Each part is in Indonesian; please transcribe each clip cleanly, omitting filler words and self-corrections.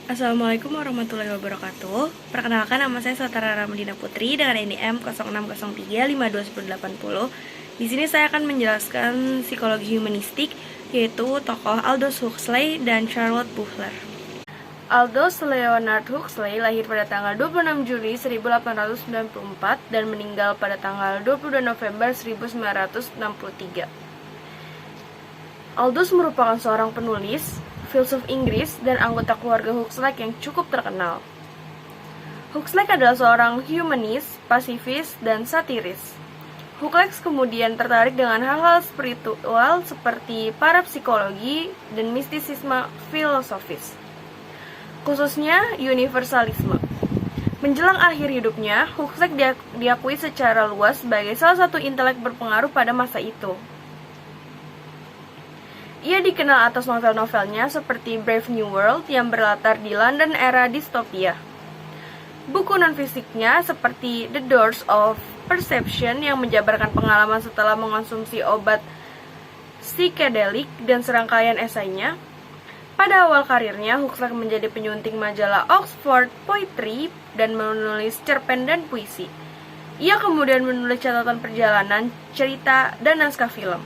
Assalamualaikum warahmatullahi wabarakatuh. Perkenalkan, nama saya Satara Ramadina Putri dengan NIM 0603521080. Di sini saya akan menjelaskan psikologi humanistik, yaitu tokoh Aldous Huxley dan Charlotte Buchler. Aldous Leonard Huxley lahir pada tanggal 26 Juli 1894 dan meninggal pada tanggal 22 November 1963. Aldous merupakan seorang penulis, filsuf Inggris, dan anggota keluarga Huxley yang cukup terkenal. Huxley adalah seorang humanis, pasifis, dan satiris. Huxley kemudian tertarik dengan hal-hal spiritual seperti parapsikologi dan mistisisme filosofis, khususnya universalisme. Menjelang akhir hidupnya, Huxley diakui secara luas sebagai salah satu intelek berpengaruh pada masa itu. Ia dikenal atas novel-novelnya seperti Brave New World yang berlatar di London era distopia. Buku non-fisiknya seperti The Doors of Perception yang menjabarkan pengalaman setelah mengonsumsi obat psikedelik dan serangkaian esainya. Pada awal karirnya, Huxley menjadi penyunting majalah Oxford Poetry dan menulis cerpen dan puisi. Ia kemudian menulis catatan perjalanan, cerita, dan naskah film.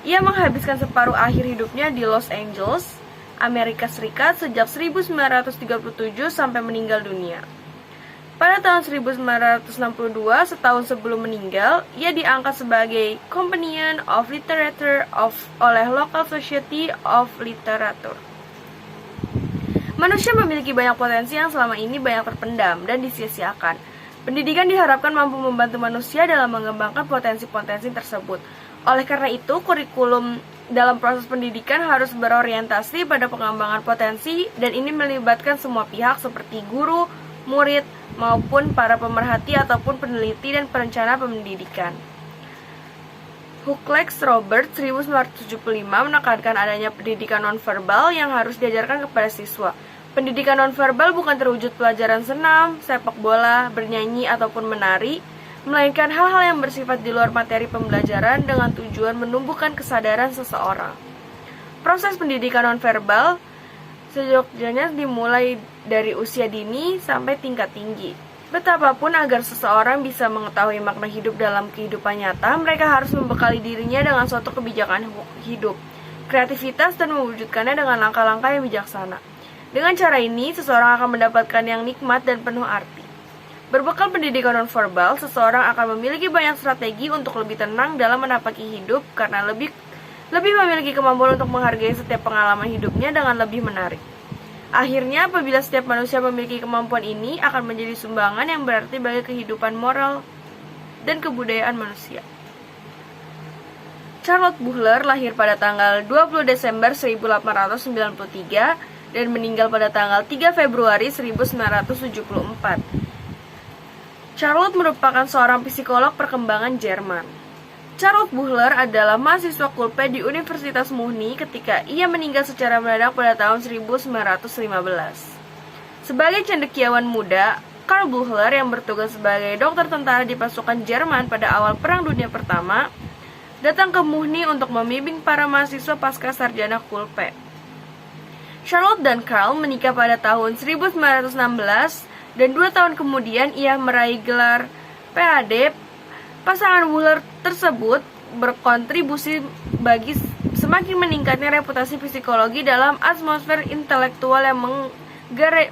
Ia menghabiskan separuh akhir hidupnya di Los Angeles, Amerika Serikat sejak 1937 sampai meninggal dunia. Pada tahun 1962, setahun sebelum meninggal, ia diangkat sebagai Companion of Literature oleh Local Society of Literature. Manusia memiliki banyak potensi yang selama ini banyak terpendam dan disia-siakan. Pendidikan diharapkan mampu membantu manusia dalam mengembangkan potensi-potensi tersebut. Oleh karena itu, kurikulum dalam proses pendidikan harus berorientasi pada pengembangan potensi, dan ini melibatkan semua pihak seperti guru, murid, maupun para pemerhati ataupun peneliti dan perencana pendidikan. Huxley Robert 1975 menekankan adanya pendidikan nonverbal yang harus diajarkan kepada siswa. Pendidikan nonverbal bukan terwujud pelajaran senam, sepak bola, bernyanyi, ataupun menari, melainkan hal-hal yang bersifat di luar materi pembelajaran dengan tujuan menumbuhkan kesadaran seseorang. Proses pendidikan nonverbal sejatinya dimulai dari usia dini sampai tingkat tinggi. Betapapun agar seseorang bisa mengetahui makna hidup dalam kehidupan nyata, mereka harus membekali dirinya dengan suatu kebijakan hidup, kreativitas, dan mewujudkannya dengan langkah-langkah yang bijaksana. Dengan cara ini, seseorang akan mendapatkan yang nikmat dan penuh arti. Berbekal pendidikan nonverbal, seseorang akan memiliki banyak strategi untuk lebih tenang dalam menapaki hidup karena lebih memiliki kemampuan untuk menghargai setiap pengalaman hidupnya dengan lebih menarik. Akhirnya, apabila setiap manusia memiliki kemampuan ini, akan menjadi sumbangan yang berarti bagi kehidupan moral dan kebudayaan manusia. Charlotte Buchler lahir pada tanggal 20 Desember 1893 dan meninggal pada tanggal 3 Februari 1974. Charlotte merupakan seorang psikolog perkembangan Jerman. Charlotte Buchler adalah mahasiswa Kulpe di Universitas Muni ketika ia meninggal secara mendadak pada tahun 1915. Sebagai cendekiawan muda, Karl Buchler yang bertugas sebagai dokter tentara di pasukan Jerman pada awal Perang Dunia Pertama, datang ke Muni untuk membimbing para mahasiswa pasca sarjana Kulpe. Charlotte dan Karl menikah pada tahun 1916 dan 2 tahun kemudian ia meraih gelar PhD. Pasangan Buchler tersebut berkontribusi bagi semakin meningkatnya reputasi psikologi dalam atmosfer intelektual yang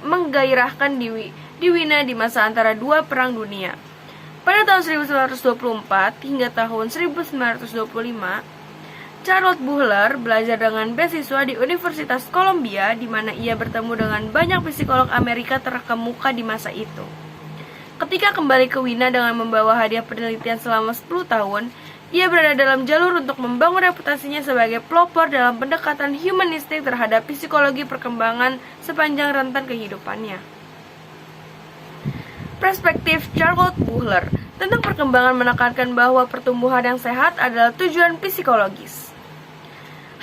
menggairahkan di Wina di masa antara dua perang dunia. Pada tahun 1924 hingga tahun 1925, Charlotte Buchler belajar dengan beasiswa di Universitas Columbia, di mana ia bertemu dengan banyak psikolog Amerika terkemuka di masa itu. Ketika kembali ke Wina dengan membawa hadiah penelitian selama 10 tahun, ia berada dalam jalur untuk membangun reputasinya sebagai pelopor dalam pendekatan humanistik terhadap psikologi perkembangan sepanjang rentan kehidupannya. Perspektif Charlotte Buchler tentang perkembangan menekankan bahwa pertumbuhan yang sehat adalah tujuan psikologis.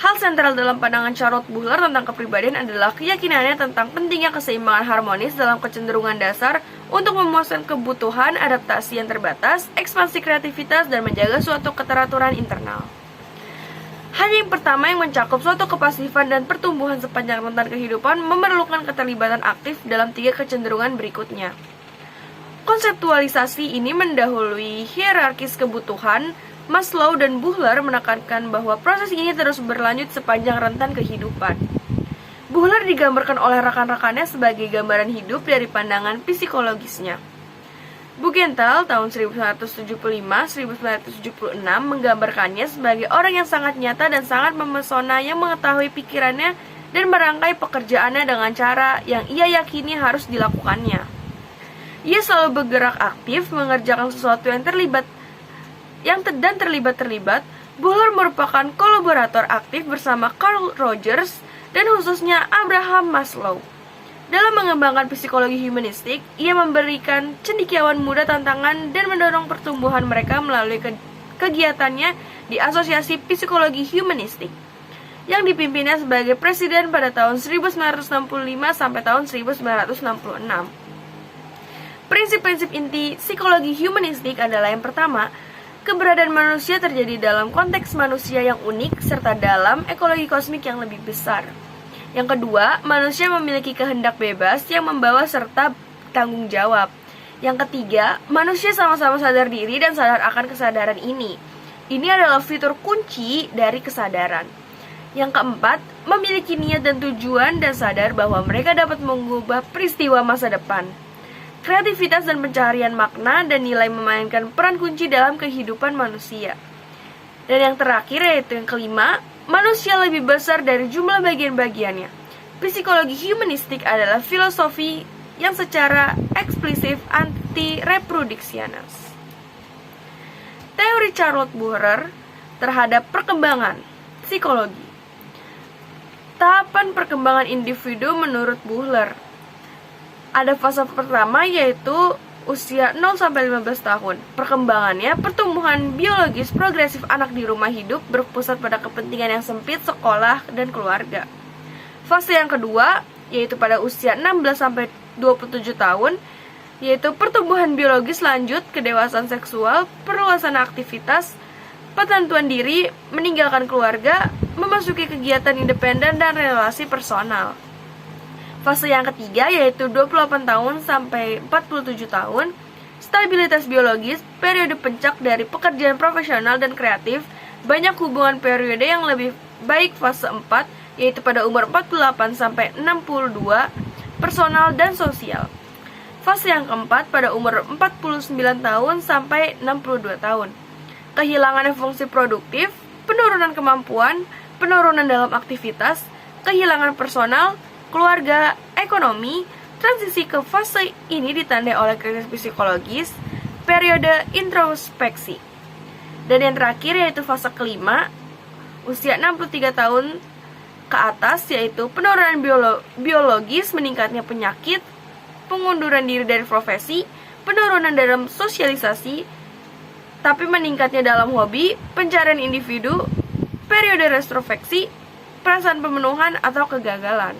Hal sentral dalam pandangan Charlotte Buchler tentang kepribadian adalah keyakinannya tentang pentingnya keseimbangan harmonis dalam kecenderungan dasar untuk memuaskan kebutuhan, adaptasi yang terbatas, ekspansi kreativitas, dan menjaga suatu keteraturan internal. Hanya yang pertama yang mencakup suatu kepasifan dan pertumbuhan sepanjang rentan kehidupan memerlukan keterlibatan aktif dalam 3 kecenderungan berikutnya. Konseptualisasi ini mendahului hierarkis kebutuhan. Maslow dan Buhler menekankan bahwa proses ini terus berlanjut sepanjang rentan kehidupan. Buhler digambarkan oleh rekan-rekannya sebagai gambaran hidup dari pandangan psikologisnya. Bugental tahun 1975-1976 menggambarkannya sebagai orang yang sangat nyata dan sangat memesona yang mengetahui pikirannya dan merangkai pekerjaannya dengan cara yang ia yakini harus dilakukannya. Ia selalu bergerak aktif, mengerjakan sesuatu yang terlibat. Buhler merupakan kolaborator aktif bersama Carl Rogers dan khususnya Abraham Maslow. Dalam mengembangkan psikologi humanistik, ia memberikan cendekiawan muda tantangan dan mendorong pertumbuhan mereka melalui kegiatannya di Asosiasi Psikologi Humanistik, yang dipimpinnya sebagai presiden pada tahun 1965 sampai tahun 1966. Prinsip-prinsip inti psikologi humanistik adalah yang pertama, keberadaan manusia terjadi dalam konteks manusia yang unik serta dalam ekologi kosmik yang lebih besar. Yang kedua, manusia memiliki kehendak bebas yang membawa serta tanggung jawab. Yang ketiga, manusia sama-sama sadar diri dan sadar akan kesadaran ini. Ini adalah fitur kunci dari kesadaran. Yang keempat, memiliki niat dan tujuan dan sadar bahwa mereka dapat mengubah peristiwa masa depan. Kreativitas dan pencaharian makna dan nilai memainkan peran kunci dalam kehidupan manusia. Dan yang terakhir yaitu yang kelima, manusia lebih besar dari jumlah bagian-bagiannya. Psikologi humanistik adalah filosofi yang secara eksplisit anti-reproduksionis. Teori Charlotte Buhrer terhadap perkembangan psikologi. Tahapan perkembangan individu menurut Buhler. Ada fase pertama yaitu usia 0-15 tahun. Perkembangannya, pertumbuhan biologis progresif anak di rumah hidup berpusat pada kepentingan yang sempit, sekolah, dan keluarga. Fase yang kedua yaitu pada usia 16-27 tahun, yaitu pertumbuhan biologis lanjut, kedewasaan seksual, perluasan aktivitas, penentuan diri, meninggalkan keluarga, memasuki kegiatan independen dan relasi personal. Fase yang ketiga yaitu 28 tahun sampai 47 tahun, stabilitas biologis, periode pencak dari pekerjaan profesional dan kreatif, banyak hubungan periode yang lebih baik fase 4 yaitu pada umur 48 sampai 62, personal dan sosial. Fase yang keempat pada umur 49 tahun sampai 62 tahun. Kehilangan fungsi produktif, penurunan kemampuan, penurunan dalam aktivitas, kehilangan personal, keluarga, ekonomi. Transisi ke fase ini ditandai oleh krisis psikologis, periode introspeksi. Dan yang terakhir yaitu fase kelima, usia 63 tahun ke atas, yaitu penurunan biologis, meningkatnya penyakit, pengunduran diri dari profesi, penurunan dalam sosialisasi, tapi meningkatnya dalam hobi, pencarian individu, periode retrospeksi, perasaan pemenuhan atau kegagalan.